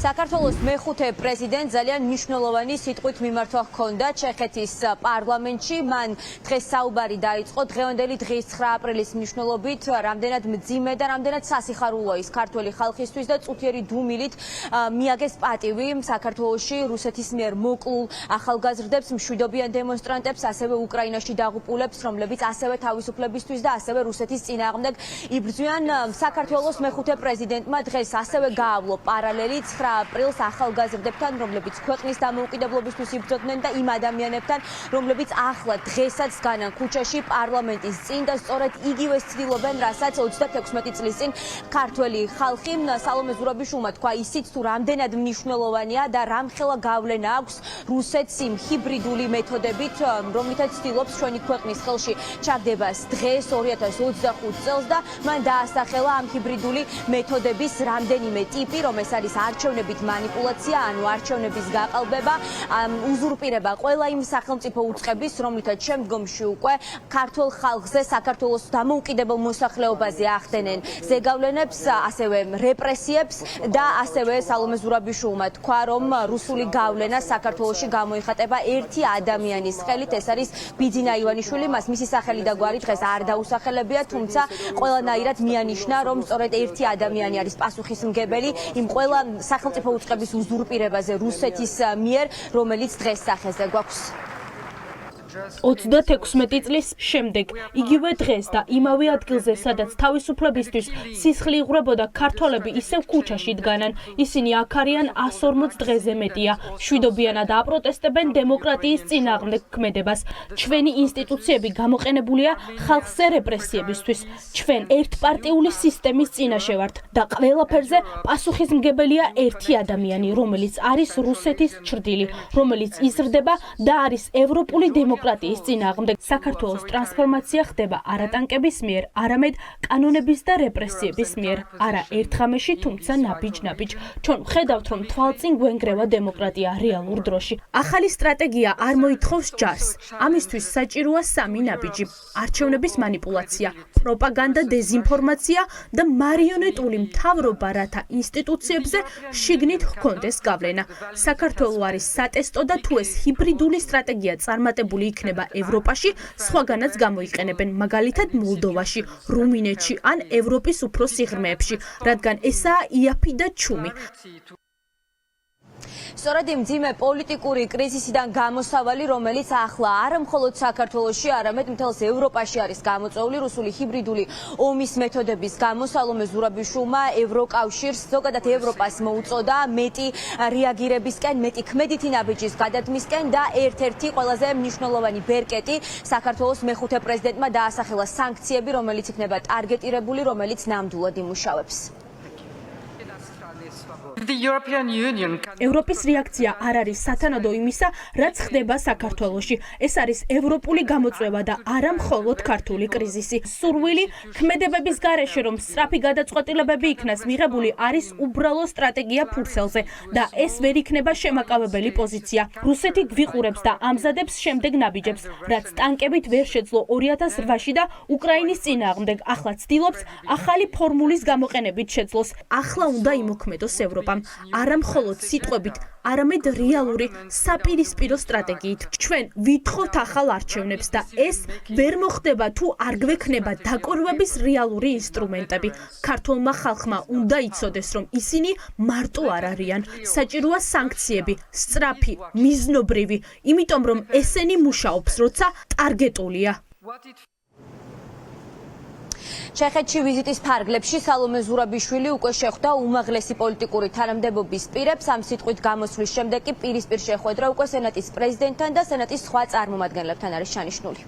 საქართველოს მეხუთე პრეზიდენტ ძალიან მნიშვნელოვანი სიტყვით მიმართვა ჰქონდა ჩეხეთის პარლამენტში. მან დღეს საუბარი დაიწყო დღევანდელი დღის 9 აპრილის მნიშვნელობით, რამდენად მძიმე და რამდენად სასიხარულოა ის ქართველი ხალხისთვის და წუთიერი დუმილით მიაგეს პატივი საქართველოში რუსეთის მიერ მოკლულ ახალგაზრდებს, მშვიდობიან დემონსტრანტებს, ასევე უკრაინაში დაღუპულებს, რომლებიც ასევე თავისუფლებისთვის და ასევე რუსეთის წინააღმდეგ იბრძვიან. საქართველოს მეხუთე პრეზიდენტმა დღეს ასევე გაავლო პარალელი 9 აპრილს ახალგაზრდებთან, რომლებიც ქვეყნის დამოუკიდებლობისთვის იბრძოდნენ და იმ ადამიანებთან, რომლებიც ახლა დღესაც დგანან ქუჩაში პარლამენტის წინ და სწორედ იგივე ცდილობენ, რასაც 36 წლის წინ ქართველი ხალხი. სალომე ზურაბიშვილმა თქვა ისიც, თუ რამდენად მნიშვნელოვანია და რამხელა გავლენა აქვს რუსეთს იმ ჰიბრიდული მეთოდებით, რომლითაც ცდილობს ჩვენი ქვეყნის ხელში ჩაგდებას დღეს 2025 წელს და მან დაასახელა ამ ჰიბრიდული მეთოდების რამდენიმე ტიპი, რომ ეს არის არჩევნებით манипуляция, ანუ არჩევნების გაყალბება, უზურპირება ყველა იმ სახელმწიფო უწყების, რომლითაც შემდგომში უკვე ქართულ ხალხზე, საქართველოს დამოუკიდებელ მოსახლეობაზე ახდენენ ზეგავლენებს, ასევე რეპრესიებს და ასევე სალომე ზურაბიშვილმა თქვა, რომ რუსული გავლენა საქართველოში გამოიხატება ერთი ადამიანის ხელით, ეს არის ბიძინა ივანიშვილი, მისი სახელი და გვარი დღეს არ დაუსახელებია, თუმცა ყველანაირად მიანიშნა, რომ სწორედ ერთი ადამიანი არის პასუხისმგებელი იმ ყველა სახელმწიფო უწყების უზურპირებაზე რუსეთის მიერ, რომელიც დღეს სახეზე გვაქვს. 36 წლის შემდეგ, იგივე დღეს და იმავე ადგილზე, სადაც თავისუფლებისთვის სისხლი იღვრებოდა, ქართველები ისევ ქუჩაში დგანან. ისინი აქ არიან 140 დღეზე მეტია. მშვიდობიანად აპროტესტებენ დემოკრატიის წინააღმდეგ ქმედებას. ჩვენი ინსტიტუციები გამოყენებულია ხალხზე რეპრესიებისთვის. ჩვენ ერთპარტიული სისტემის წინაშე ვართ და ყველაფერზე პასუხისმგებელია ერთი ადამიანი, რომელიც არის რუსეთის ჩრდილი, რომელიც იზრდება და არის ევროპული დემოკრატიის წინააღმდეგ. საქართველოს ტრანსფორმაცია ხდება არა ტანკების მიერ, არამედ კანონების და რეპრესიების მიერ. არა ერთხამეში, თუმცა ნაბიჯ-ნაბიჯ. ჩვენ ვხედავთ, რომ თვალწინ გვენგრევა დემოკრატია რეალურ დროში. ახალი სტრატეგია არ მოითხოვს ჯარს. ამისთვის საჭიროა სამი ნაბიჯი: არჩევნების манипуляция, პროპაგანდა, დეზინფორმაცია და მარიონეტული მთავრობა, რათა ინსტიტუციებზე შიგნით ჰქონდეს გავლენა. საქართველო არის სატესტო და თუ ეს ჰიბრიდული სტრატეგია წარმატებული იქნება ევროპაში, სხვაგანაც გამოიყენებენ, მაგალითად მოლდოვაში, რუმინეთში ან ევროპის უფრო სიღრმეებში, რადგან ესაა იაფი და ჩუმი. სწორედ იმ მძიმე პოლიტიკური კრიზისიდან გამოსავალი, რომელიც ახლა არა მხოლოდ საქართველოში, არამედ მთელს ევროპაში არის გამოწვეული რუსული ჰიბრიდული ომის მეთოდების გამო, სალომე ზურაბიშვილმა ევროკავშირს, ზოგადად ევროპას მოუწოდა მეტი რეაგირებისკენ, მეტი ქმედითი ნაბიჯის გადადგმისკენ და ერთ-ერთი ყველაზე მნიშვნელოვანი ბერკეტი საქართველოს მეხუთე პრეზიდენტმა დაასახელა სანქციები, რომელიც იქნება ტარგეტირებული, რომელიც ნამდვილად იმუშავებს. ევროპის რეაქცია არ არის სათანადო იმისა, რაც ხდება საქართველოში. ეს არის ევროპული გამოწვევა და არა მხოლოდ ქართული კრიზისი. სურვილი ქმედებების გარეშე, რომ სწრაფი გადაწყვეტილებები იქნას მიღებული, არის უბრალო სტრატეგია ფურცელზე და ეს ვერ იქნება შემაკავებელი პოზიცია. რუსეთი გვიყურებს და ამზადებს შემდეგ ნაბიჯებს, რაც ტანკებით ვერ შეძლო 2008-ში და უკრაინის წინააღმდეგ. ახლა ცდილობს ახალი ფორმულის გამოყენებით შეძლოს. ახლა უნდა იმოქმედოს ევროპამ. არა მხოლოდ სიტყვებით, არამედ რეალური საპირისპირო სტრატეგიით. ჩვენ ვითხოვთ ახალ არჩევნებს და ეს ვერ მოხდება, თუ არ გვექნება დაკორვების რეალური ინსტრუმენტები. ქართულმა ხალხმა უნდა იცოდეს, რომ ისინი მარტო არ არიან. საჭიროა სანქციები, სწრაფი, მიზნობრივი, იმიტომ რომ ესენი მუშაობს, როცა ტარგეტულია. ჩეხეთში ვიზიტის ფარგლებში სალომე ზურაბიშვილი უკვე შეხვდა უმაღლესი პოლიტიკური თანამდებობის პირებს. ამ სიტყვით გამოსვლის შემდეგ კი პირისპირ შეხვედრა უკვე სენატის პრეზიდენტთან და სენატის სხვა წარმომადგენლებთან არის ჩანიშნული.